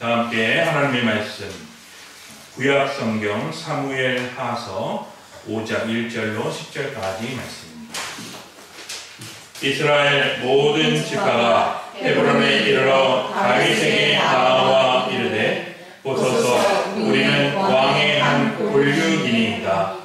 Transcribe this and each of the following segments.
다 함께 하나님의 말씀 구약 성경 사무엘하서 5장 1절로 10절까지 말씀입니다. 이스라엘 모든 지파가 헤브론에 이르러 다윗에게 나아와 이르되 보소서 우리는 왕의 한 골육이니이다.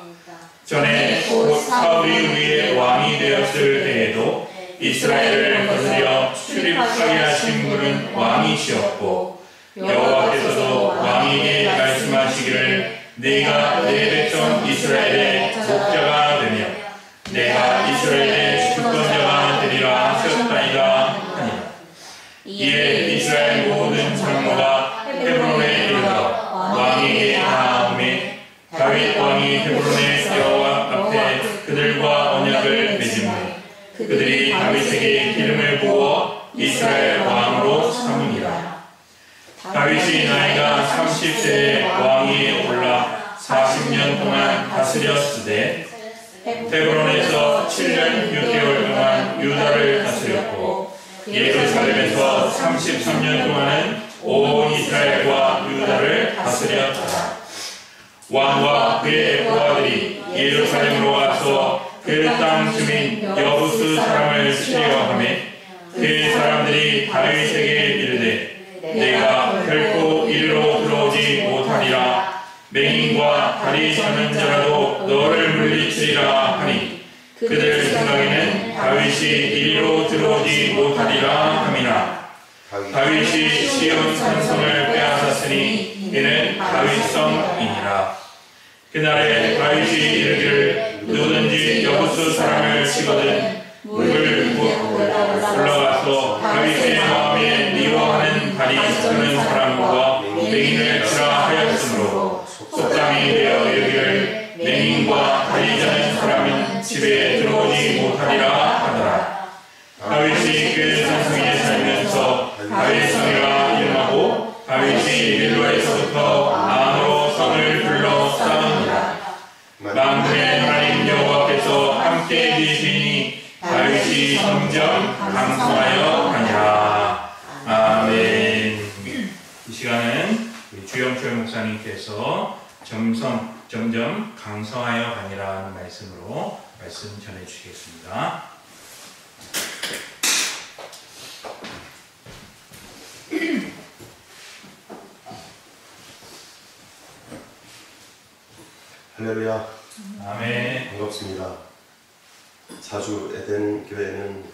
전에 곧 사울이 우리의 왕이 되었을 때에도 이스라엘을 거스려 출입하게 하신 분은 왕이시었고 여호와께서도 왕에게 말씀하시기를 네가 내 백성 이스라엘의 목자가 되며 내가 이스라엘의 주권자가 되리라 하셨다니라 하니라. 이에 이스라엘 모든 장로가 헤브론에 이르러 왕에게 나아오매 다윗 왕이 헤브론의 여호와 앞에 그들과 언약을 맺음에 그들이 다윗에게 기름을 부어 이스라엘 왕으로 삼으니라. 다윗이 나이가 30세에 왕위에 올라 40년 동안 다스렸으되 헤브론에서 7년 6개월 동안 유다를 다스렸고 예루살렘에서 33년 동안은 온 이스라엘과 유다를 다스렸다. 왕과 그의 부하들이 예루살렘으로 와서 그 땅 주민 여부스 사람을 치려하며 그 사람들이 다윗에게 이르되 내가 결코 이리로 들어오지 못하리라. 맹인과 다리 저는 자라도 너를 물리치리라 하니 그들 생각에는 다윗이 이리로 들어오지 못하리라 함이나 다윗이 시온 산성을 빼앗았으니 이는 다윗성이니라. 그날에 다윗이 이르기를 누구든지 여부스 사람을 치거든 물을 올라가서 다윗의 마음에 미워하는 다리 저는 사람과 맹인을 치라 하였으므로 속담이 되어 이르기를 맹인과 다리 저는 사람은 집에 들어오지 못하리라 하더라. 다윗이 그 산성에 살면서 다윗성이라 이름하고 다윗이 밀로에서부터 안으로 성을 불러 쌓으니라. 만군의 하나님 여호와께서 함께 계시니 다윗이 점점 강성하여 가니라. 아멘. 이 시간은 주영철 목사님께서 점점 강성하여 가니라는 말씀으로 말씀 전해주시겠습니다. 할렐루야. 아멘. 반갑습니다. 자주 에덴 교회는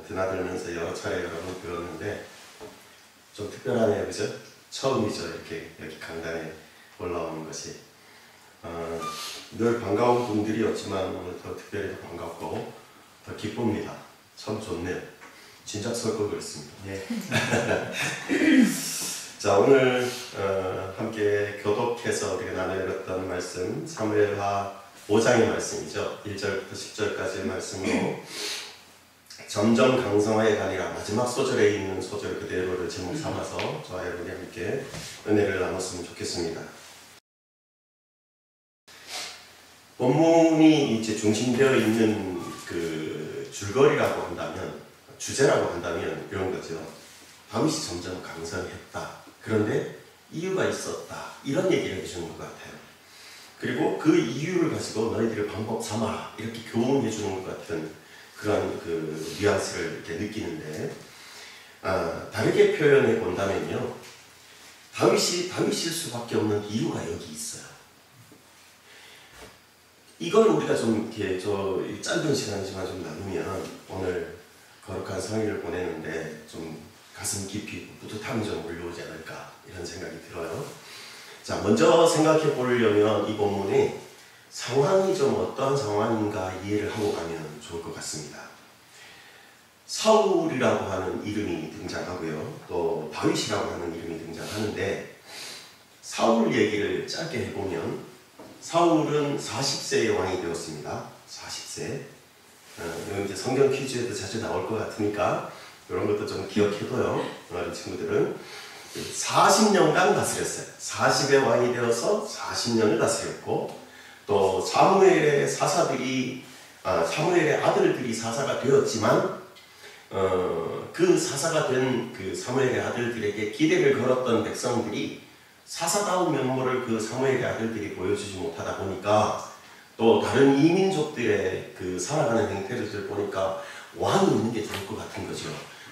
드나들면서 여러 차례 여러 번 들었는데 좀 특별하네요, 그죠? 처음이죠, 이렇게 여기 강단에 올라오는 것이. 늘 반가운 분들이었지만 오늘 더 특별히 더 반갑고 더 기쁩니다. 참 좋네요. 진작 설 걸 그랬습니다. 예. 자, 오늘 함께 교독해서 우리가 나눠 읽었던 말씀 사무엘하 5장의 말씀이죠. 1절부터 10절까지의 말씀으로 점점 강성하여 가니라 마지막 소절에 있는 소절 그대로를 제목 삼아서 저와 여러분이 함께 은혜를 나눴으면 좋겠습니다. 본문이 이제 중심되어 있는 그 줄거리라고 한다면, 주제라고 한다면 이런 거죠. 다윗이 점점 강성했다. 그런데 이유가 있었다. 이런 얘기를 해주는 것 같아요. 그리고 그 이유를 가지고 너희들의 방법 삼아라. 이렇게 교훈해 주는 것 같은 그런 그 뉘앙스를 이렇게 느끼는데, 다르게 표현해 본다면요. 다윗일 수밖에 없는 이유가 여기 있어요. 이걸 우리가 좀 이렇게 짧은 시간이지만 좀 나누면 오늘 거룩한 성일을 보내는데 좀 가슴 깊이 뿌듯함이 좀 올라오지 않을까 이런 생각이 들어요. 자, 먼저 생각해 보려면 이 본문이 상황이 좀 어떠한 상황인가 이해를 하고 가면 좋을 것 같습니다. 사울이라고 하는 이름이 등장하고요. 또 다윗이라고 하는 이름이 등장하는데 사울 얘기를 짧게 해보면 사울은 40세의 왕이 되었습니다. 40세. 이건 이제 성경 퀴즈에도 자주 나올 것 같으니까 이런 것도 좀 기억해둬요. 어린 친구들은 40년간 다스렸어요. 40의 왕이 되어서 40년을 다스렸고 또 사무엘의 아들들이 사사가 되었지만 그 사사가 된 그 사무엘의 아들들에게 기대를 걸었던 백성들이 사사다운 면모를 그 사무엘의 아들들이 보여주지 못하다 보니까 또 다른 이민족들의 그 살아가는 행태를 보니까 왕이 있는 게 좋을 것 같은 거죠.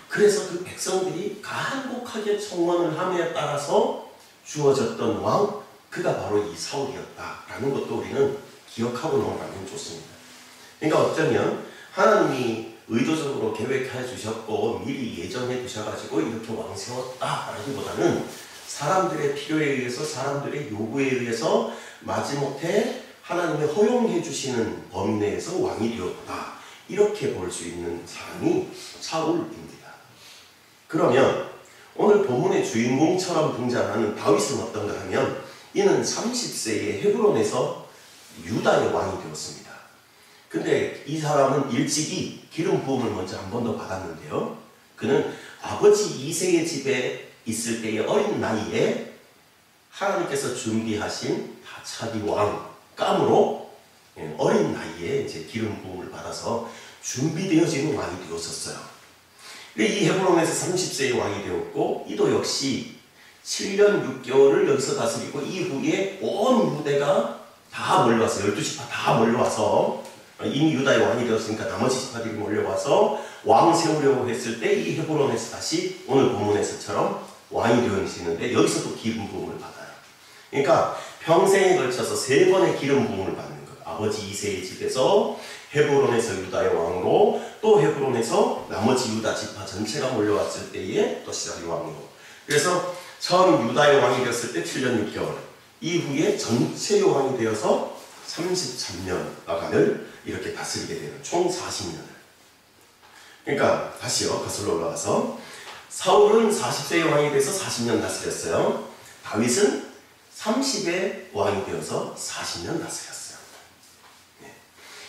그래서 그 백성들이 간곡하게 청원을 함에 따라서 주어졌던 왕, 그가 바로 이 사울이었다라는 것도 우리는 기억하고 넘어가면 좋습니다. 그러니까 어쩌면 하나님이 의도적으로 계획해 주셨고 미리 예정해 두셔가지고 이렇게 왕 세웠다라기보다는 사람들의 필요에 의해서, 사람들의 요구에 의해서 마지못해 하나님이 허용해 주시는 범위 내에서 왕이 되었다, 이렇게 볼 수 있는 사람이 사울입니다. 그러면 오늘 본문의 주인공처럼 등장하는 다윗은 어떤가 하면, 이는 30세에 헤브론에서 유다의 왕이 되었습니다. 근데 이 사람은 일찍이 기름 부음을 먼저 한 번 더 받았는데요, 그는 아버지 이새의 집에 있을 때의 어린 나이에 하나님께서 준비하신 다차비 왕감으로 어린 나이에 이제 기름 부음을 받아서 준비되어지는 왕이 되었었어요. 이 헤브론에서 30세의 왕이 되었고, 이도 역시 7년 6개월을 여기서 다스리고 이후에 온 유대가 다 몰려와서, 12지파 다 몰려와서, 이미 유다의 왕이 되었으니까 나머지 지파들이 몰려와서 왕 세우려고 했을 때 이 헤브론에서 다시 오늘 본문에서처럼 왕이 되어지는데, 여기서도 기름 부음을 받아요. 그러니까 평생에 걸쳐서 3번의 기름 부음을 받는 거예요. 아버지 이새의 집에서, 헤브론에서 유다의 왕으로, 또 헤브론에서 나머지 유다 지파 전체가 몰려왔을 때에 또 시작이 왕으로. 그래서 처음 유다의 왕이 되었을 때 7년 6개월, 이후에 전체의 왕이 되어서 33년간을 이렇게 다스리게 되는, 총 40년을. 그러니까 다시요, 거슬러 올라가서 사울은 40세의 왕이 돼서 40년 다스렸어요. 다윗은 30의 왕이 되어서 40년 다스렸어요.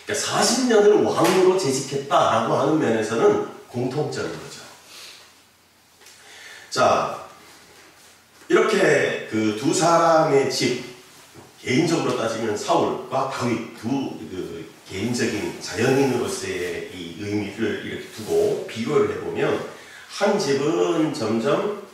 그러니까 40년을 왕으로 재직했다라고 하는 면에서는 공통점인 거죠. 자, 이렇게 그 두 사람의 집, 개인적으로 따지면 사울과 다윗 두 개인적인 자연인으로서의 이 의미를 이렇게 두고 비교를 해보면, 한 집은 점점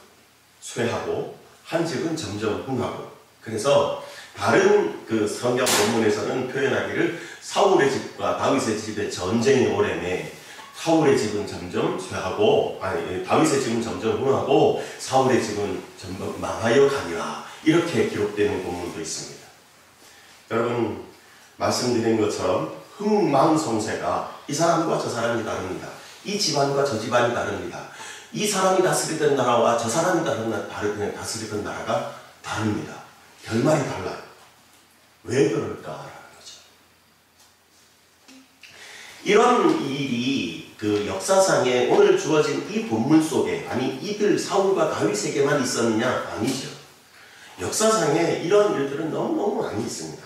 쇠하고 한 집은 점점 흥하고, 그래서 다른 그 성경 본문에서는 표현하기를 사울의 집과 다윗의 집의 전쟁이 오래매 사울의 집은 점점 쇠하고, 다윗의 집은 점점 흥하고 사울의 집은 점점 망하여 가니라, 이렇게 기록되는 본문도 있습니다. 여러분, 말씀드린 것처럼 흥망성쇠가 이 사람과 저 사람이 다릅니다. 이 집안과 저 집안이 다릅니다. 이 사람이 다스리던 나라와 저 사람이 다스리던 나라가 다릅니다. 결말이 달라요. 왜 그럴까라는 거죠. 이런 일이 그 역사상에 오늘 주어진 이 본문 속에, 아니 이들 사울과 다윗에게만 있었느냐? 아니죠. 역사상에 이런 일들은 너무너무 많이 있습니다.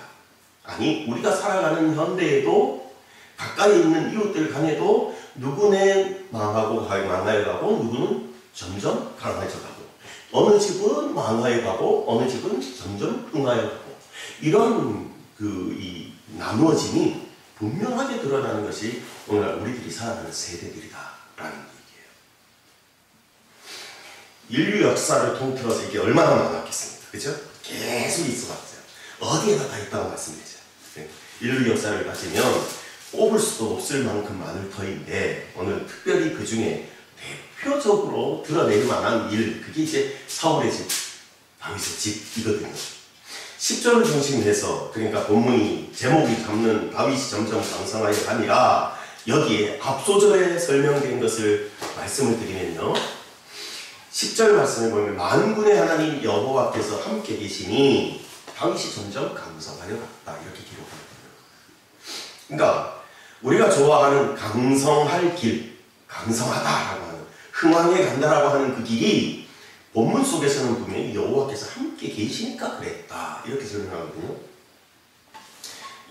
아니, 우리가 살아가는 현대에도 가까이 있는 이웃들 간에도 누구는 망하고 망하여 가고 누구는 점점 강해져 가고, 어느 집은 망하여 가고 어느 집은 점점 흥하여 가고, 이런 이 나누어짐이 분명하게 드러나는 것이 오늘날 우리들이 살아가는 세대들이다라는 얘기예요. 인류 역사를 통틀어서 이게 얼마나 많았겠습니까? 그죠? 계속 있어봤어요. 어디에나 다 있다고 말씀드리죠. 인류 역사를 가지면 꼽을 수도 없을 만큼 많을 터인데, 오늘 특별히 그 중에 대표적으로 드러낼 만한 일, 그게 이제 사울의 집, 다윗의 집이거든요. 10절을 중심으로 해서, 그러니까 본문이 제목이 잡는 다윗이 점점 강성하여 가니라, 여기에 앞소절에 설명된 것을 말씀을 드리면요, 10절 말씀을 보면 만군의 하나님 여호와께서 함께 계시니 다윗이 점점 강성하여 갔다, 이렇게 기록합니다. 그러니까 우리가 좋아하는 강성할 길, 강성하다라고 하는, 흥왕에 간다라고 하는 그 길이 본문 속에서는 분명히 여호와께서 함께 계시니까 그랬다, 이렇게 설명하거든요.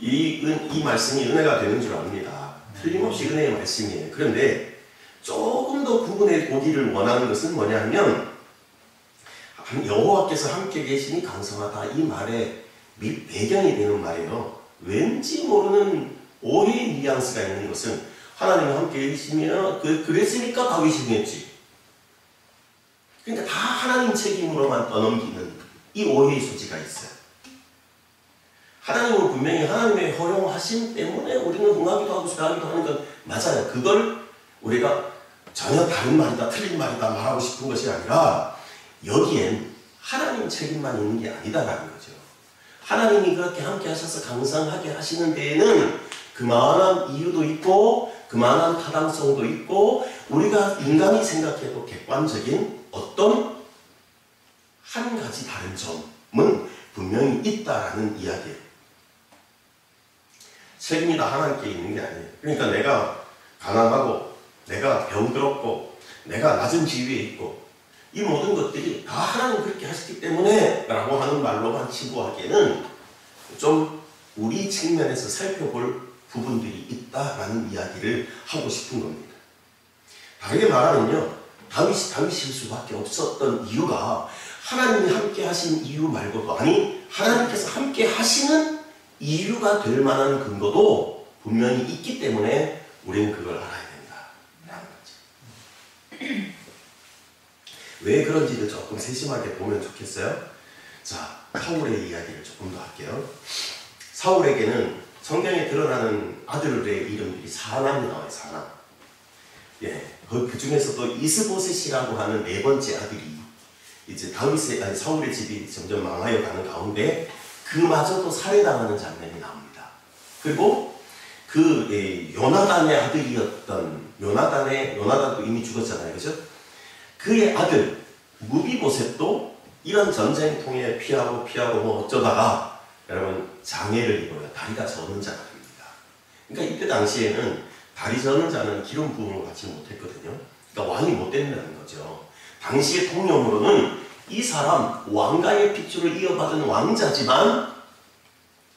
이 말씀이 은혜가 되는 줄 압니다. 틀림없이 은혜의 말씀이에요. 그런데 조금 더 구분해 보기를 원하는 것은 뭐냐면, 여호와께서 함께 계시니 강성하다, 이 말의 밑 배경이 되는 말이에요. 왠지 모르는 오해의 뉘앙스가 있는 것은, 하나님이 함께 계시면 그랬으니까 다윗이 흥했지. 그러니까 다 하나님 책임으로만 떠넘기는 이 오해의 소지가 있어요. 하나님은 분명히 하나님의 허용하심 때문에 우리는 흥하기도 하고 싫어하기도 하는 건 맞아요. 그걸 우리가 전혀 다른 말이다, 틀린 말이다 말하고 싶은 것이 아니라 여기엔 하나님 책임만 있는 게 아니다라는 거죠. 하나님이 그렇게 함께 하셔서 강성하게 하시는 데에는 그만한 이유도 있고 그만한 타당성도 있고 우리가 인간이 생각해도 객관적인 어떤 한 가지 다른 점은 분명히 있다라는 이야기예요. 책임이 다 하나님께 있는 게 아니에요. 그러니까 내가 가난하고 내가 병들었고 내가 낮은 지위에 있고 이 모든 것들이 다 하나님 그렇게 하셨기 때문에 라고 하는 말로만 치부하기에는 좀 우리 측면에서 살펴볼 부분들이 있다라는 이야기를 하고 싶은 겁니다. 다르게 말하면요, 다윗일 수밖에 없었던 이유가 하나님이 함께 하신 이유 말고도, 아니 하나님께서 함께 하시는 이유가 될 만한 근거도 분명히 있기 때문에 우리는 그걸 알아야 된다라는 거죠. 왜 그런지를 조금 세심하게 보면 좋겠어요. 자, 사울의 이야기를 조금 더 할게요. 사울에게는 성경에 드러나는 아들의 이름들이 사람이 나와요. 사람. 예, 그 중에서도 이스보셋이라고 하는 네 번째 아들이 이제 사울의 집이 점점 망하여 가는 가운데 그마저도 살해당하는 장면이 나옵니다. 그리고 그 요나단의 아들이었던 요나단도 이미 죽었잖아요, 그죠? 그의 아들 무비보셋도 이런 전쟁통에 피하고 뭐 어쩌다가 여러분 장애를 입어요. 다리가 저는 자가 됩니다. 그러니까 이때 당시에는 다리 저는 자는 기름 부음을 받지 못했거든요. 그러니까 왕이 못 된다는 거죠. 당시의 통념으로는 이 사람 왕가의 핏줄을 이어받은 왕자지만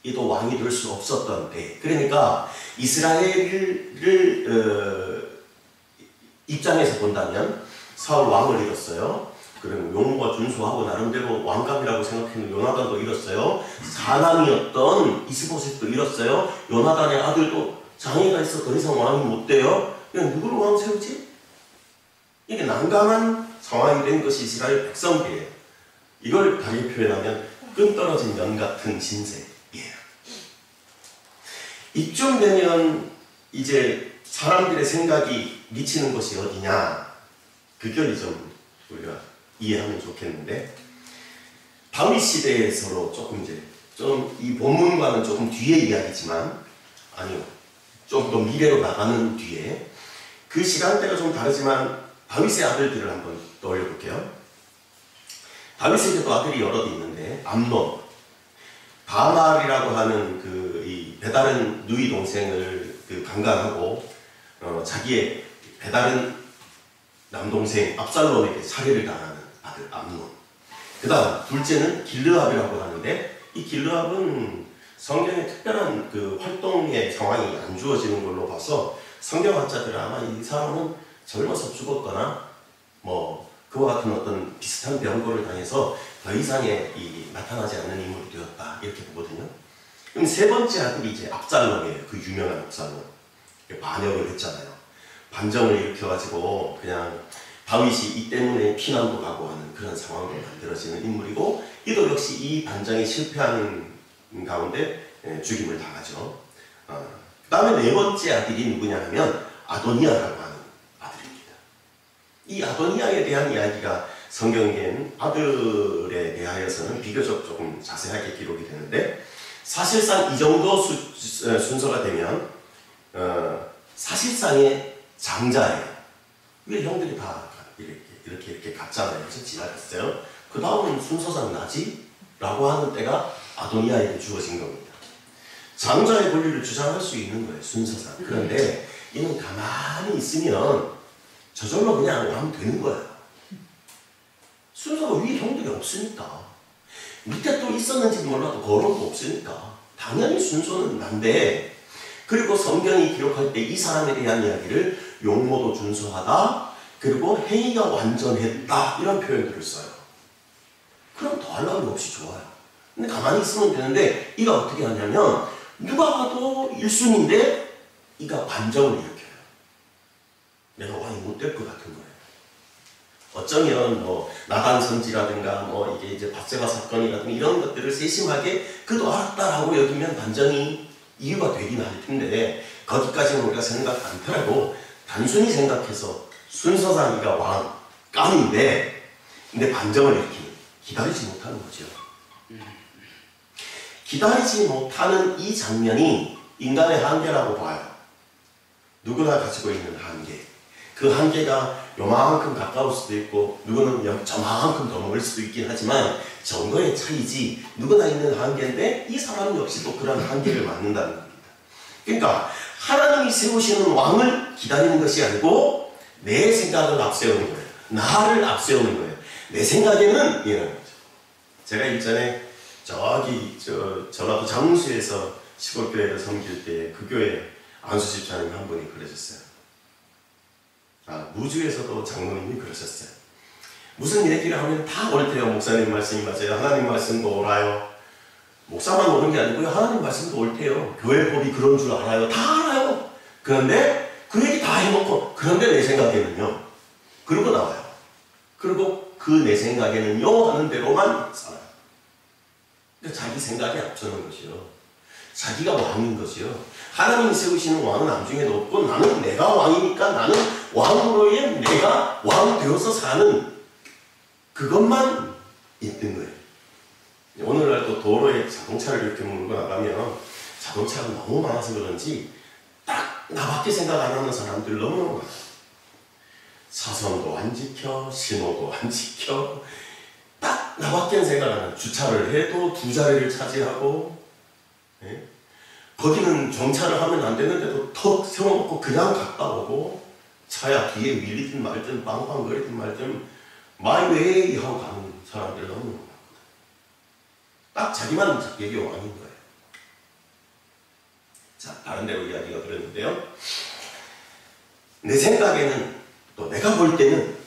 이도 왕이 될 수 없었던 때, 그러니까 이스라엘을 입장에서 본다면 사울 왕을 잃었어요. 그리고 용모가 준수하고 나름대로 왕감이라고 생각했는 요나단도 잃었어요. 사남이었던 이스보셋도 잃었어요. 요나단의 아들도 장애가 있어 더 이상 왕이 못 돼요. 그냥 누구를 왕 세우지? 이게 난감한 상황이 된 것이 이스라엘 백성들이에요. 이걸 다르게 표현하면 끈 떨어진 면 같은 신세예요. 이쯤 되면 이제 사람들의 생각이 미치는 것이 어디냐? 그 결이 좀 우리가 이해하면 좋겠는데, 다윗 시대에서로 조금 좀 이 본문과는 조금 뒤의 이야기지만, 아니요, 좀 더 미래로 나가는 뒤에 그 시간대가 좀 다르지만 다윗의 아들들을 한번 떠올려 볼게요. 다윗에게도 아들이 여럿 있는데 암논, 다말이라고 하는 이 배다른 누이 동생을 강간하고 자기의 배다른 남동생 압살롬에게 살해를 당하는 아들 암논. 그 다음 둘째는 길르압이라고 하는데, 이 길르압은 성경에 특별한 활동의 상황이 안 주어지는 걸로 봐서 성경학자들은 아마 이 사람은 젊어서 죽었거나 뭐 그와 같은 어떤 비슷한 병고를 당해서 더 이상의 나타나지 않는 인물이 되었다 이렇게 보거든요. 그럼 세 번째 아들이 이제 압살롬이에요. 그 유명한 압살롬. 반역을 했잖아요. 반정을 일으켜가지고 그냥 다윗이 이 때문에 피난도 가고 하는 그런 상황으로 만들어지는 인물이고, 이도 역시 이 반정에 실패하는 가운데 죽임을 당하죠. 그 다음에 네 번째 아들이 누구냐 하면 아도니아라고 하는 아들입니다. 이 아도니아에 대한 이야기가 성경에는 아들에 대하여서는 비교적 조금 자세하게 기록이 되는데, 사실상 이 정도 순서가 되면 사실상의 장자예요. 왜 형들이 다 이렇게 갔잖아요. 그래서 지나갔어요. 그 다음은 순서상 나지? 라고 하는 때가 아도니아에게 주어진 겁니다. 장자의 권리를 주장할 수 있는 거예요. 순서상. 그런데 이는 가만히 있으면 저절로 그냥 하면 되는 거예요. 순서가 위에 형들이 없으니까. 밑에 또 있었는지 몰라도 거론도 없으니까 당연히 순서는 난데, 그리고 성경이 기록할 때 이 사람에 대한 이야기를 용모도 준수하다, 그리고 행위가 완전했다, 이런 표현들을 써요. 그럼 더할 나위 없이 좋아요. 근데 가만히 있으면 되는데 이가 어떻게 하냐면 누가 봐도 1순위인데 이가 반정을 일으켜요. 내가 왕이 못 될 것 같은 거예요. 어쩌면 뭐 나단 선지라든가 뭐 이게 이제 밧세바 사건이라든가 이런 것들을 세심하게 그도 알았다라고 여기면 반전이 이유가 되긴 할 텐데 거기까지는 우리가 생각 않더라도 단순히 생각해서 순서상 이가 왕 깜인데 근데 반정을 일으키는 기다리지 못하는 거죠. 기다리지 못하는 이 장면이 인간의 한계라고 봐요. 누구나 가지고 있는 한계. 그 한계가 요만큼 가까울 수도 있고 누구는 저만큼 더 멀 수도 있긴 하지만 정도의 차이지 누구나 있는 한계인데 이 사람 역시 또 그런 한계를 맞는다는 겁니다. 그러니까 하나님이 세우시는 왕을 기다리는 것이 아니고 내 생각을 앞세우는 거예요. 나를 앞세우는 거예요. 내 생각에는 이런 거죠. 제가 일전에 저기 전라도 장수에서 시골교회를 섬길 때 그 교회 안수 집사님 한 분이 그러셨어요. 무주에서도 장로님이 그러셨어요. 무슨 얘기를 하면 다 옳대요. 목사님 말씀이 맞아요. 하나님 말씀도 옳아요. 목사만 옳은 게 아니고요. 하나님 말씀도 옳대요. 교회 법이 그런 줄 알아요. 다 알아요. 그런데 그 얘기 다 해놓고 그런데 내 생각에는요. 그러고 나와요. 그리고 그 내 생각에는요 하는 대로만 살아요. 자기 생각이 앞서는 것이요. 자기가 왕인 것이요. 하나님이 세우시는 왕은 나중에도 없고 나는 내가 왕이니까 나는 왕으로의 내가 왕 되어서 사는 그것만 있는 거예요. 오늘날 또 도로에 자동차를 이렇게 몰고 나가면 자동차가 너무 많아서 그런지 딱 나밖에 생각 안 하는 사람들 너무 많아요. 차선도 안 지켜, 신호도 안 지켜, 딱 나밖에 생각 안 하는 주차를 해도 두 자리를 차지하고 예? 거기는 정차를 하면 안 되는데도 턱 세워놓고 그냥 갔다 오고 차야 뒤에 밀리든 말든 빵빵거리든 말든 마이웨이 하고 가는 사람들 너무 많거든. 딱 자기만 자기에게 왕인 거예요. 자, 다른 데로 이야기가 들었는데요. 내 생각에는 또 내가 볼 때는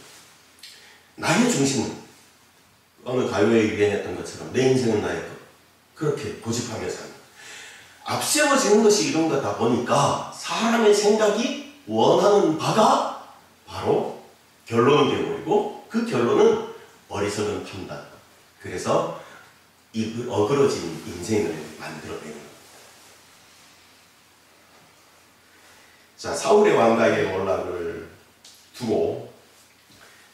나의 중심은 어느 가요에 유행했던 것처럼 내 인생은 나의 것 그렇게 고집하며 사는 앞세워지는 것이 이런 거다 보니까 사람의 생각이 원하는 바가 바로 결론이 되어버리고 그 결론은 어리석은 판단. 그래서 이 어그러진 인생을 만들어내는 겁니다. 자, 사울의 왕가의 몰락을 두고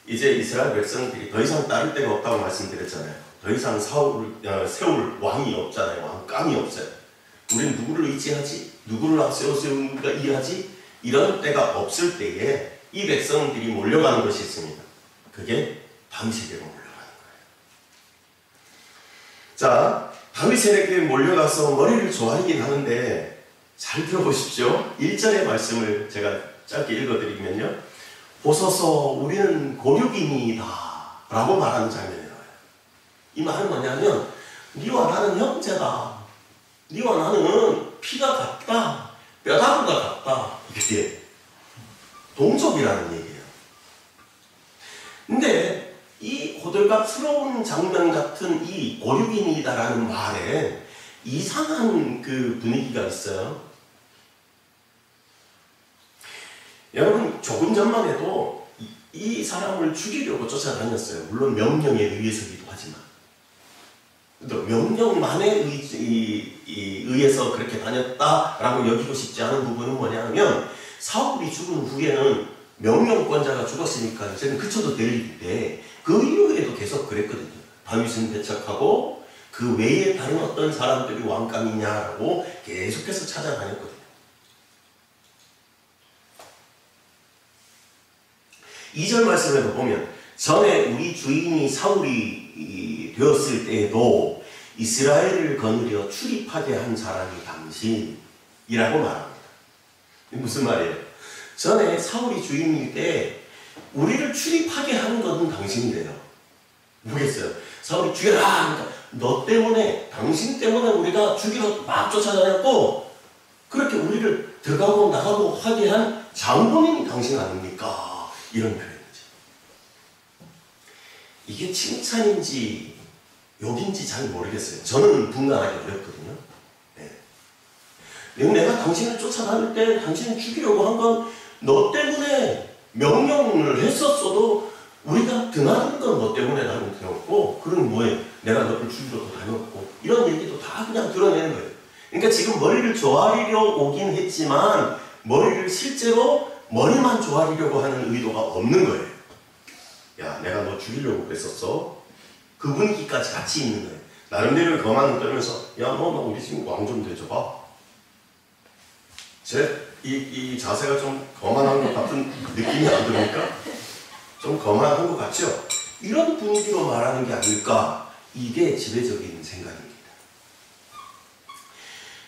이제 이스라엘 백성들이 더 이상 따를 데가 없다고 말씀드렸잖아요. 더 이상 세울 왕이 없잖아요. 왕감이 없어요. 우리는 누구를 의지하지? 누구를 앞세워서 우리가 일하지? 이런 때가 없을 때에 이 백성들이 몰려가는 것이 있습니다. 그게 다윗에게로 몰려가는 거예요. 자, 다윗에게 몰려가서 머리를 조아리긴 하는데 잘 들어보십시오. 1절의 말씀을 제가 짧게 읽어드리면요. 보소서 우리는 고륙이니이다 라고 말하는 장면이 나와요. 이 말은 뭐냐면 니와 나는 형제다. 니와 나는 피가 같다. 뼈다구가 같다. 이게 동족이라는 얘기예요. 근데 이 호들갑스러운 장면 같은 이 고륙인이다라는 말에 이상한 그 분위기가 있어요. 여러분 조금 전만 해도 이 사람을 죽이려고 쫓아다녔어요. 물론 명령에 의해서기도 하지만 또 명령만에 의해서 그렇게 다녔다라고 여기고 싶지 않은 부분은 뭐냐면 사울이 죽은 후에는 명령권자가 죽었으니까 이제는 그쳐도 될 일인데 그 이후에도 계속 그랬거든요. 다윗은 배척하고 그 외에 다른 어떤 사람들이 왕감이냐라고 계속해서 찾아다녔거든요. 2절 말씀에도 보면 전에 우리 주인이 사울이 되었을 때에도 이스라엘을 거느려 출입하게 한 사람이 당신이라고 말합니다. 무슨 말이에요? 전에 사울이 주인일 때 우리를 출입하게 한 것은 당신이래요. 뭐겠어요? 사울이 죽여라! 그러니까 너 때문에 당신 때문에 우리가 죽이러 막 쫓아다녔고 그렇게 우리를 들어가고 나가고 하게 한 장본인이 당신 아닙니까? 이런 표현이죠. 이게 칭찬인지 욕인지 잘 모르겠어요. 저는 분간하기 어렵거든요. 네. 내가 당신을 쫓아다닐 때 당신을 죽이려고 한 건 너 때문에 명령을 했었어도 우리가 드나든 건 뭐 때문에 나는 되었고, 그럼 뭐해? 내가 너를 죽이러 다녔고, 이런 얘기도 다 그냥 드러내는 거예요. 그러니까 지금 머리를 조아리려 오긴 했지만 머리를 실제로 머리만 조아리려고 하는 의도가 없는 거예요. 야, 내가 너 죽이려고 그랬었어. 그 분위기까지 같이 있는 거예요. 나름대로 거만을 떨면서 야, 너 우리 지금 왕 좀 대줘봐. 이 자세가 좀 거만한 것 같은 느낌이 안 듭니까? 좀 거만한 것 같죠? 이런 분위기로 말하는 게 아닐까? 이게 지배적인 생각입니다.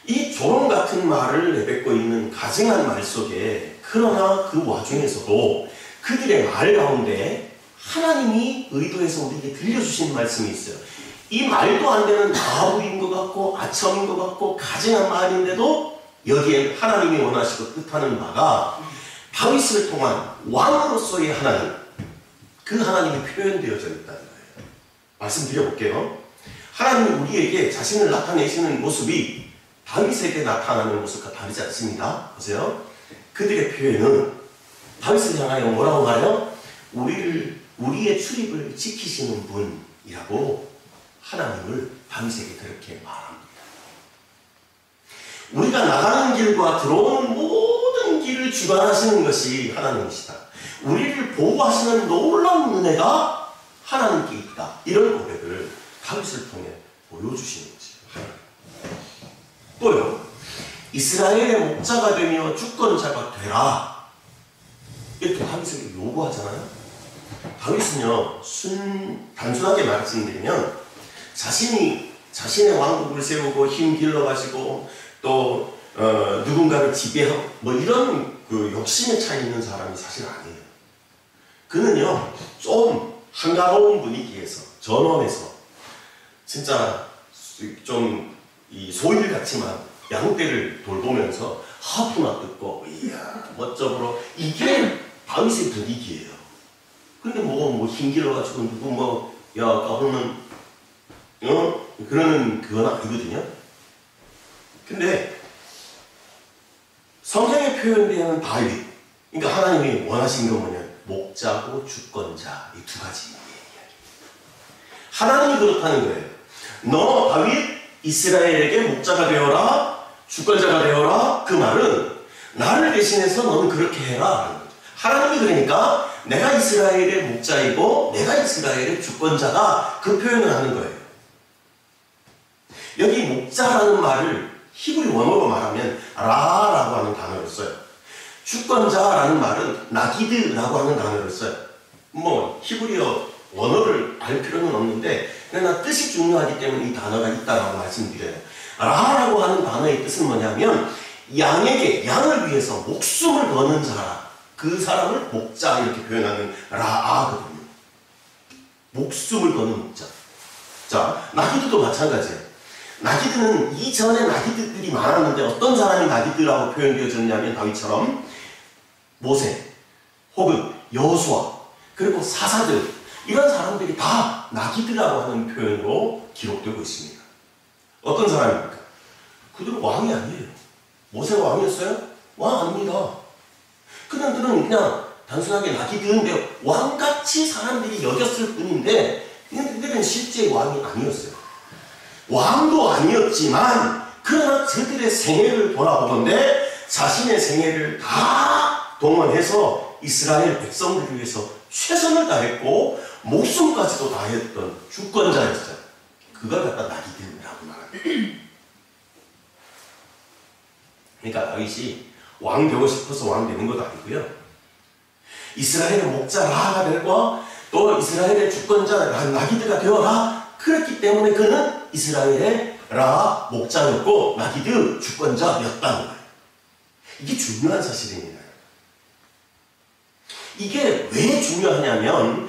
이 조롱 같은 말을 내뱉고 있는 가증한 말 속에, 그러나 그 와중에서도 그들의 말 가운데 하나님이 의도해서 우리에게 들려주신 말씀이 있어요. 이 말도 안 되는 아부인 것 같고 아첨인 것 같고 가증한 말인데도 여기에 하나님이 원하시고 뜻하는 바가 다윗을 통한 왕으로서의 하나님, 그 하나님이 표현되어져 있다는 거예요. 말씀드려볼게요. 하나님이 우리에게 자신을 나타내시는 모습이 다윗에게 나타나는 모습과 다르지 않습니다. 보세요. 그들의 표현은 다윗을 향하여 뭐라고 말해요? 우리의 출입을 지키시는 분이라고 하나님을 다윗에게 그렇게 말합니다. 우리가 나가는 길과 들어오는 모든 길을 주관하시는 것이 하나님이시다. 우리를 보호하시는 놀라운 은혜가 하나님께 있다. 이런 고백을 다윗을 통해 보여주시는 거죠. 또요, 이스라엘의 목자가 되며 주권자가 되라. 이렇게 다윗에게 요구하잖아요. 다윗은요, 단순하게 말씀드리면 자신의 왕국을 세우고 힘 길러가지고 또 누군가를 지배하고 뭐 이런 그 욕심에 차 있는 사람이 사실 아니에요. 그는요, 좀 한가로운 분위기에서, 전원에서 진짜 좀 이 소일 같지만 양떼를 돌보면서 하프나 듣고 이야 멋쩍으로, 이게 다윗의 분위기예요. 근데 뭐 힘길어가지고 누구 야 까불면 그러는 그건 아니거든요. 근데 성경에 표현되는 다윗, 그러니까 하나님이 원하신 건 뭐냐? 목자고 주권자, 이 두 가지 이야기입니다. 하나님이 그렇다는 거예요. 너 다윗 이스라엘에게 목자가 되어라, 주권자가 되어라. 그 말은 나를 대신해서 너는 그렇게 해라. 하나님이 그러니까 내가 이스라엘의 목자이고 내가 이스라엘의 주권자다. 그 표현을 하는 거예요. 여기 목자라는 말을 히브리 원어로 말하면 라라고 하는 단어를 써요. 주권자라는 말은 나기드라고 하는 단어를 써요. 뭐 히브리어 원어를 알 필요는 없는데 그러나 뜻이 중요하기 때문에 이 단어가 있다라고 말씀드려요. 라라고 하는 단어의 뜻은 뭐냐면 양을 위해서 목숨을 거는 자라. 그 사람을 목자 이렇게 표현하는 라아거든요. 목숨을 거는 목자. 자, 나기드도 마찬가지예요. 나기드는 이전에 나기드들이 많았는데 어떤 사람이 나기드라고 표현되어졌냐면 다윗처럼 모세 혹은 여호수아 그리고 사사들, 이런 사람들이 다 나기드라고 하는 표현으로 기록되고 있습니다. 어떤 사람입니까? 그들은 왕이 아니에요. 모세가 왕이었어요? 왕 아닙니다. 그들은 그냥 단순하게 나기드인데 왕같이 사람들이 여겼을 뿐인데 그들은 실제 왕이 아니었어요. 왕도 아니었지만 그러나 저들의 생애를 돌아보건대 자신의 생애를 다 동원해서 이스라엘 백성들을 위해서 최선을 다했고 목숨까지도 다했던 주권자였어요. 그걸 갖다 나기드라고 말합니다. 그러니까 다윗이 왕 되고 싶어서 왕 되는 것도 아니고요. 이스라엘의 목자 라가 되고 또 이스라엘의 주권자 나기드가 되어라. 그렇기 때문에 그는 이스라엘의 라 목자였고 나기드 주권자였다는 거예요. 이게 중요한 사실입니다. 이게 왜 중요하냐면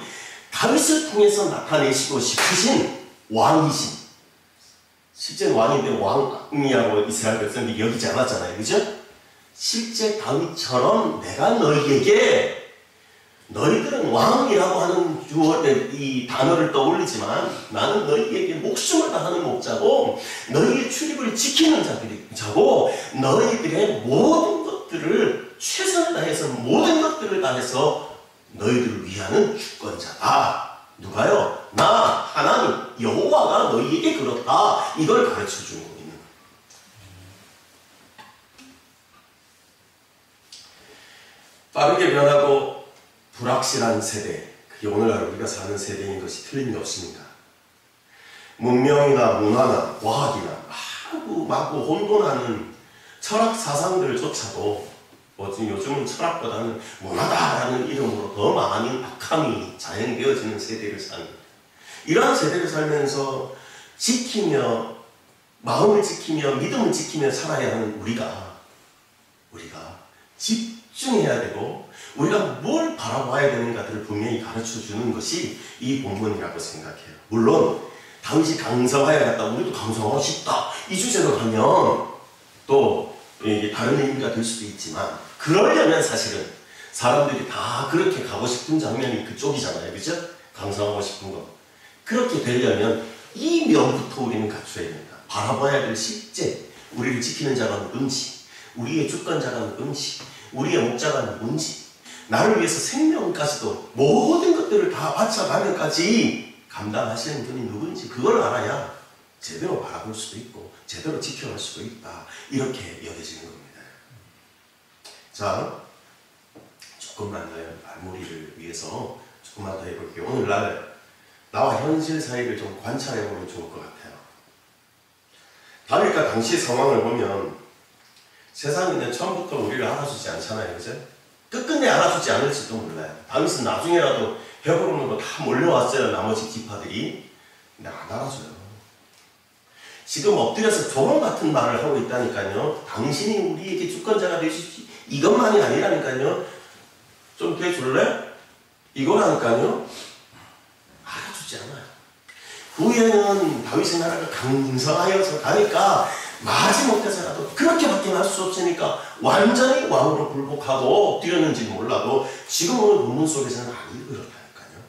다윗을 통해서 나타내시고 싶으신 왕이신, 실제 왕인데 왕이라고 이스라엘 백성들이 여기지 않았잖아요. 그죠? 실제 다윗처럼 내가 너희에게, 너희들은 왕이라고 하는 이 단어를 떠올리지만 나는 너희에게 목숨을 다하는 목자고 너희의 출입을 지키는 자고 너희들의 모든 것들을 최선을 다해서 모든 것들을 것들을 다해서 너희들을 위하는 주권자다. 누가요? 나 하나님 여호와가 너희에게 그렇다. 이걸 가르쳐주고 있는 거예요. 빠르게 변하고 불확실한 세대, 그게 오늘날 우리가 사는 세대인 것이 틀림이 없습니다. 문명이나 문화나 과학이나 마구 혼돈하는 철학 사상들조차도 요즘은 철학보다는 문화다라는 이름으로 더 많은 악함이 자행되어지는 세대를 사는, 이러한 세대를 살면서 마음을 지키며 믿음을 지키며 살아야 하는 우리가 집중해야 되고 우리가 뭘 바라봐야 되는가들을 분명히 가르쳐주는 것이 이 본문이라고 생각해요. 물론 다윗이 강성하여갔다, 우리도 강성하고 싶다, 이 주제로 가면 또 이게 다른 의미가 될 수도 있지만, 그러려면 사실은 사람들이 다 그렇게 가고 싶은 장면이 그쪽이잖아요. 그죠? 강성하고 싶은 거. 그렇게 되려면 이 면부터 우리는 갖춰야 된다. 바라봐야 될 실제, 우리를 지키는 자가 누군지, 우리의 주권자가 누군지, 우리의 목자가 누군지, 나를 위해서 생명까지도 모든 것들을 다 바쳐가면까지 감당하시는 분이 누군지, 그걸 알아야 제대로 바라볼 수도 있고 제대로 지켜갈 수도 있다. 이렇게 여겨지는 겁니다. 자, 조금만 더 마무리를 위해서 조금만 더 해볼게요. 오늘날 나와 현실 사이를 좀 관찰해보면 좋을 것 같아요. 다윗과 당시 상황을 보면 세상은 처음부터 우리를 알아주지 않잖아요. 그죠? 끝끝내 알아주지 않을지도 몰라요. 다윗은 나중에라도 헤브론으로 다 몰려왔어요. 나머지 지파들이. 근데 안 알아줘요. 지금 엎드려서 조롱 같은 말을 하고 있다니까요. 당신이 우리에게 주권자가 되시지, 이것만이 아니라니까요. 좀 돼줄래? 이거라니까요. 알아주지 않아요. 후에는 다윗의 나라가 강성하여서 가니까 마지못해서라도 그렇게밖에 할 수 없으니까 완전히 왕으로 굴복하고 엎드렸는지 몰라도 지금 오늘 본문 속에서는 아니 그렇다니까요.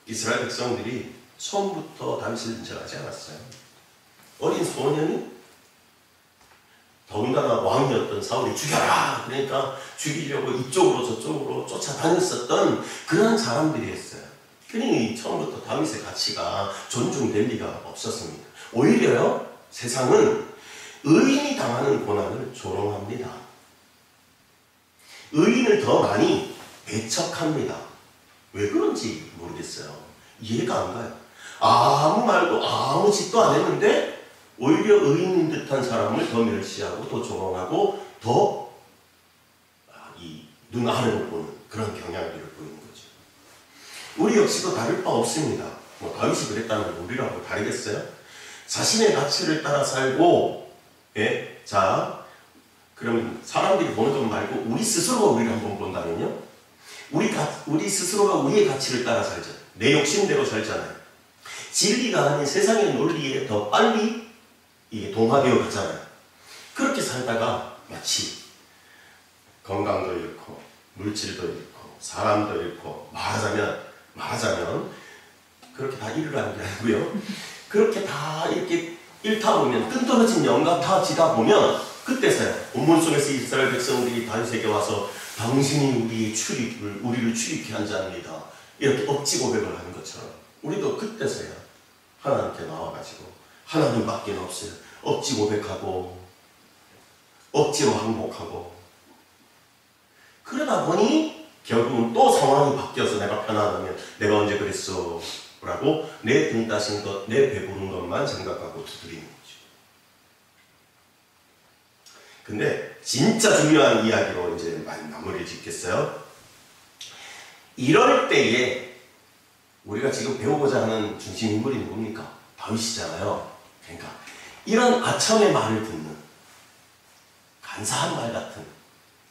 이스라엘 백성들이 처음부터 다윗을 인정하지 않았어요. 어린 소년이 더군다나 왕이었던 사울이 죽여라! 그러니까 죽이려고 이쪽으로 저쪽으로 쫓아다녔었던 그런 사람들이었어요. 그러니 처음부터 다윗의 가치가 존중될 리가 없었습니다. 오히려요, 세상은 의인이 당하는 고난을 조롱합니다. 의인을 더 많이 배척합니다. 왜 그런지 모르겠어요. 이해가 안 가요. 아무 말도 아무 짓도 안 했는데 오히려 의인인 듯한 사람을 더 멸시하고 더 조롱하고 더 이 눈 아래로 보는 그런 경향을 보이는 거죠. 우리 역시도 다를 바 없습니다. 뭐 다윗이 그랬다면 우리라고 다르겠어요? 자신의 가치를 따라 살고, 예? 자, 그러면 사람들이 보는 것 말고 우리 스스로가 우리를 한번 본다면요? 우리 스스로가 우리의 가치를 따라 살죠. 내 욕심대로 살잖아요. 진리가 아닌 세상의 논리에 더 빨리 이게 동화되어 가잖아요. 그렇게 살다가 마치 건강도 잃고 물질도 잃고 사람도 잃고 말하자면 그렇게 다 잃으라는 게 아니고요. 그렇게 다 이렇게 잃다 보면 뜬떨어진 영감 다 지다 보면 그때서야 본문 속에서 이스라엘 백성들이 다윗에게 와서 당신이 우리를 출입케 한 자입니다. 이렇게 억지 고백을 하는 것처럼 우리도 그때서야 하나님께 나와가지고 하나님밖에 없어요. 억지 고백하고 억지로 항복하고 그러다 보니 결국은 또 상황이 바뀌어서 내가 편안하면 내가 언제 그랬어? 라고 내 등 따신 것, 내 배부른 것만 생각하고 두드리는 거죠. 근데 진짜 중요한 이야기로 이제 마무리를 짓겠어요. 이럴 때에 우리가 지금 배우고자 하는 중심 인물이 누굽니까? 다윗이잖아요. 그러니까 이런 아첨의 말을 듣는, 간사한 말 같은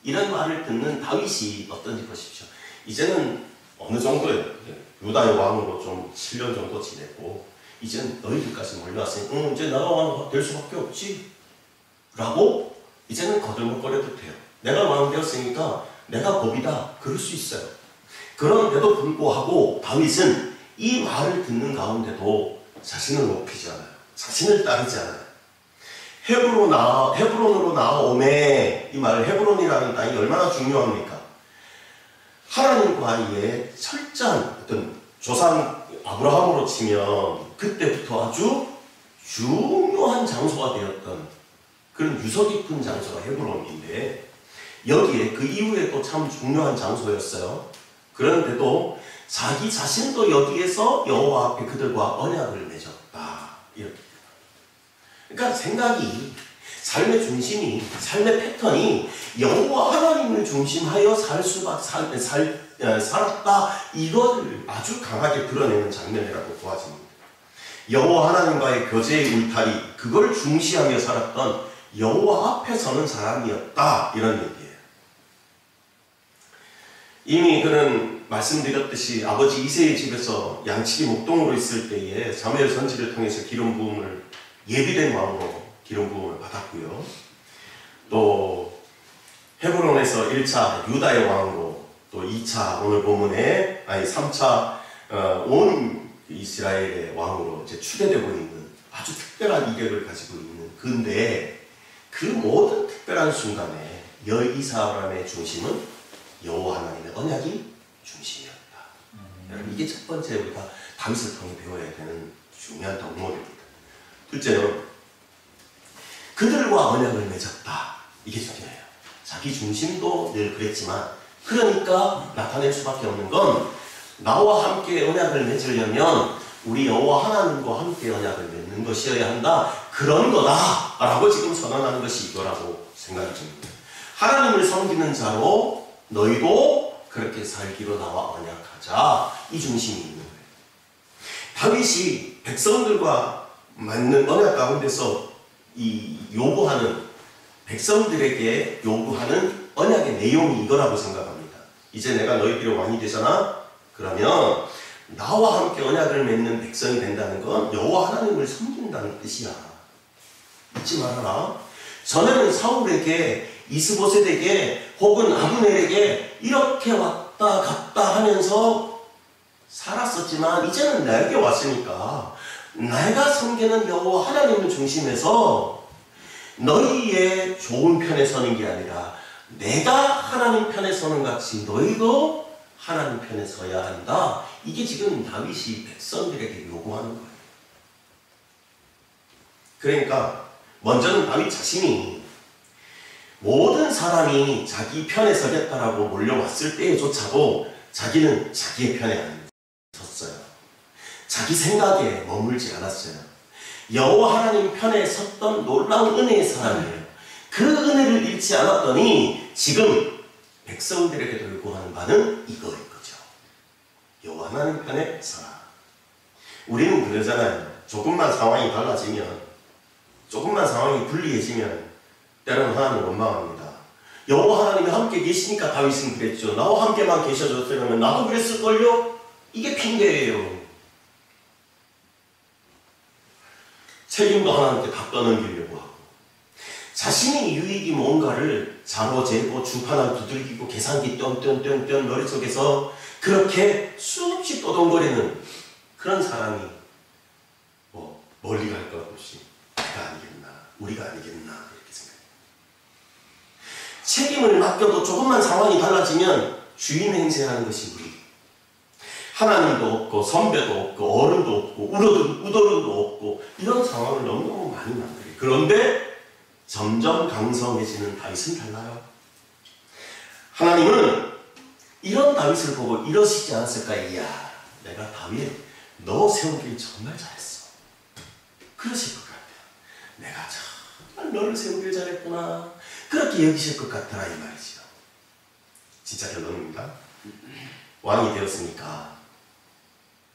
이런 말을 듣는 다윗이 어떤지 보십시오. 이제는 어느 정도예요. 유다의 왕으로 좀 7년 정도 지냈고 이제는 너희들까지 몰려왔으니 이제 나가 왕 될 수밖에 없지 라고 이제는 거들먹거려도 돼요. 내가 왕 되었으니까 내가 법이다. 그럴 수 있어요. 그런데도 불구하고 다윗은 이 말을 듣는 가운데도 자신을 높이지 않아요. 자신을 따르지 않아요. 헤브론으로 나아오매, 이 말을 헤브론이라는 땅이 얼마나 중요합니까? 하나님과의 철저한 어떤 조상 아브라함으로 치면 그때부터 아주 중요한 장소가 되었던 그런 유서 깊은 장소가 헤브론인데, 여기에 그 이후에 또 참 중요한 장소였어요. 그런데도 자기 자신도 여기에서 여호와 앞에 그들과 언약을 맺었다. 이렇게. 그러니까 생각이, 삶의 중심이, 삶의 패턴이 여호와 하나님을 중심하여 살았다. 이걸 아주 강하게 드러내는 장면이라고 보아집니다. 여호와 하나님과의 교제의 울타리, 그걸 중시하며 살았던 여호와 앞에 서는 사람이었다. 이런 얘기예요. 이미 그는 말씀드렸듯이 아버지 이새의 집에서 양치기 목동으로 있을 때에 사무엘 선지를 통해서 기름 부음을, 예비된 왕으로 기름 부음을 받았고요. 또 헤브론에서 1차 유다의 왕으로, 또 2차 오늘 본문에 3차 온 이스라엘의 왕으로 이제 추대되고 있는 아주 특별한 이력을 가지고 있는, 근데 그 모든 특별한 순간에 이 사람의 중심은 여호와 하나님의 언약이 중심이었다. 여러분, 이게 첫 번째 우리가 다윗을 통해 배워야 되는 중요한 덕목입니다. 둘째는 그들과 언약을 맺었다. 이게 중요해요. 자기 중심도 늘 그랬지만, 그러니까 나타낼 수밖에 없는 건 나와 함께 언약을 맺으려면 우리 여호와 하나님과 함께 언약을 맺는 것이어야 한다. 그런 거다 라고 지금 선언하는 것이 이거라고 생각이 듭니다. 하나님을 섬기는 자로 너희도 그렇게 살기로 나와 언약하자. 이 중심이 있는 거예요. 다윗이 백성들과 맞는 언약 가운데서 요구하는, 백성들에게 요구하는 언약의 내용이 이거라고 생각합니다. 이제 내가 너희들의 왕이 되잖아? 그러면 나와 함께 언약을 맺는 백성이 된다는 건 여호와 하나님을 섬긴다는 뜻이야. 잊지 말아라. 전에는 사울에게, 이스보셋에게, 혹은 아브넬에게 이렇게 왔다 갔다 하면서 살았었지만, 이제는 내게 왔으니까 내가 섬기는 여호와 하나님을 중심해서 너희의 좋은 편에 서는 게 아니라 내가 하나님 편에 서는 같이 너희도 하나님 편에 서야 한다. 이게 지금 다윗이 백성들에게 요구하는 거예요. 그러니까 먼저는 다윗 자신이, 모든 사람이 자기 편에 서겠다라고 몰려왔을 때조차도 자기는 자기의 편에 안 섰어요. 자기 생각에 머물지 않았어요. 여호와 하나님 편에 섰던 놀라운 은혜의 사람이에요. 그 은혜를 잃지 않았더니 지금 백성들에게 요구하는 바는 이거인 거죠. 여호와 하나님 편에 서라. 우리는 그러잖아요. 조금만 상황이 달라지면, 조금만 상황이 불리해지면 때로는 하나님 원망합니다. 여호와 하나님이 함께 계시니까 다윗은 그랬죠. 나와 함께만 계셔줬으면 나도 그랬을걸요? 이게 핑계예요. 책임도 하나님께 다 떠넘기려고 하고, 자신의 유익이 뭔가를 자로 재고 주판을 두들기고 계산기 뿅뿅뿅뿅 머릿속에서 그렇게 수없이 떠동거리는 그런 사람이 멀리 갈 것 없이 내가 아니겠나, 우리가 아니겠나 이렇게 생각해요. 책임을 맡겨도 조금만 상황이 달라지면 주인 행세하는 것이 우리. 하나님도 없고 선배도 없고 어른도 없고 우더른도 없고 이런 상황을 너무너무 많이 만들어요. 그런데 점점 강성해지는 다윗은 달라요. 하나님은 이런 다윗을 보고 이러시지 않았을까? 이야, 내가 다윗 너 세우길 정말 잘했어. 그러실 것 같아요. 내가 정말 너를 세우길 잘했구나. 그렇게 여기실 것 같더라 이 말이죠. 진짜 결론입니다. 왕이 되었으니까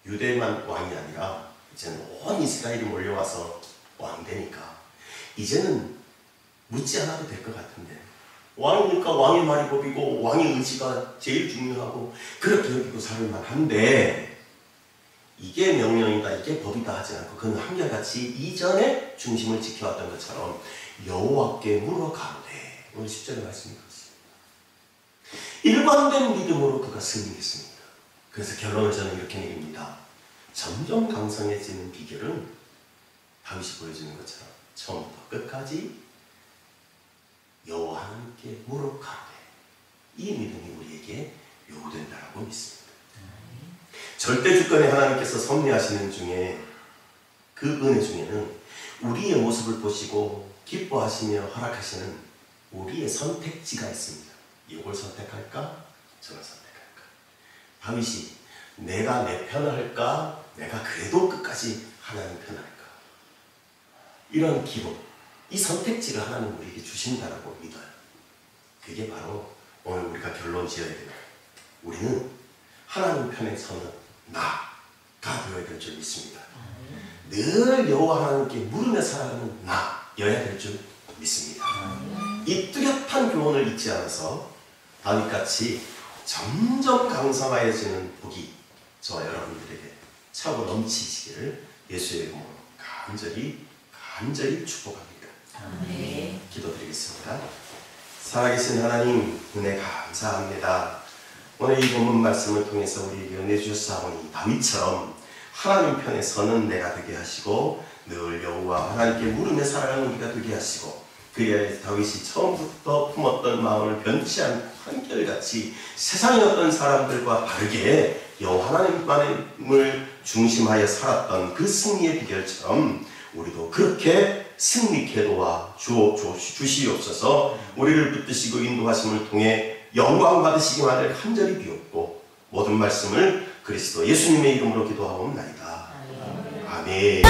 유대만 왕이 아니라 이제는 온 이스라엘이 몰려와서 왕 되니까 이제는 묻지 않아도 될 것 같은데, 왕이니까 왕의 말이 법이고 왕의 의지가 제일 중요하고 그렇게 여기고 살을만 한데, 이게 명령이다, 이게 법이다 하지 않고 그는 한결같이 이전에 중심을 지켜왔던 것처럼 여호와께 물어가되, 오늘 10절의 말씀이 그렇습니다. 일관된 믿음으로 그가 승리했습니다. 그래서 결론을 저는 이렇게 내립니다. 점점 강성해지는 비결은 다윗이 보여주는 것처럼 처음부터 끝까지 여호와 하나님께 물어가되, 이 믿음이 우리에게 요구된다라고 믿습니다. 절대 주권의 하나님께서 섭리하시는 중에 그 은혜 중에는 우리의 모습을 보시고 기뻐하시며 허락하시는 우리의 선택지가 있습니다. 이걸 선택할까? 저걸 선택할까? 다윗이 내가 내 편을 할까? 내가 그래도 끝까지 하나님 편을 할까? 이런 기도, 이 선택지가 하나님 우리에게 주신다라고 믿어요. 그게 바로 오늘 우리가 결론 지어야 돼요. 우리는 하나님 편에 서는 나가 되어야 될 줄 믿습니다. 늘 여호와 하나님께 물으며 살아가는 나여야 될 줄 믿습니다. 이 뚜렷한 교훈을 잊지 않아서 다윗같이 점점 강성하여지는 복이 저와 여러분들에게 차고 넘치시기를 예수의 이름으로 간절히 축복합니다. 기도드리겠습니다. 살아계신 하나님, 은혜 감사합니다. 오늘 이 본문 말씀을 통해서 우리에게 은혜 주셨사오니 다윗처럼 하나님 편에 서는 내가 되게 하시고 늘 여호와 하나님께 물으며 살아가는 우리가 되게 하시고, 그리하여 다윗이 처음부터 품었던 마음을 변치 않고 한결같이 세상의 어떤 사람들과 다르게 여호와 하나님만을 중심하여 살았던 그 승리의 비결처럼 우리도 그렇게 승리케 도와 주시옵소서. 우리를 붙드시고 인도하심을 통해 영광 받으시기만을 간절히 비옵고 모든 말씀을 그리스도 예수님의 이름으로 기도하옵나이다. 아멘.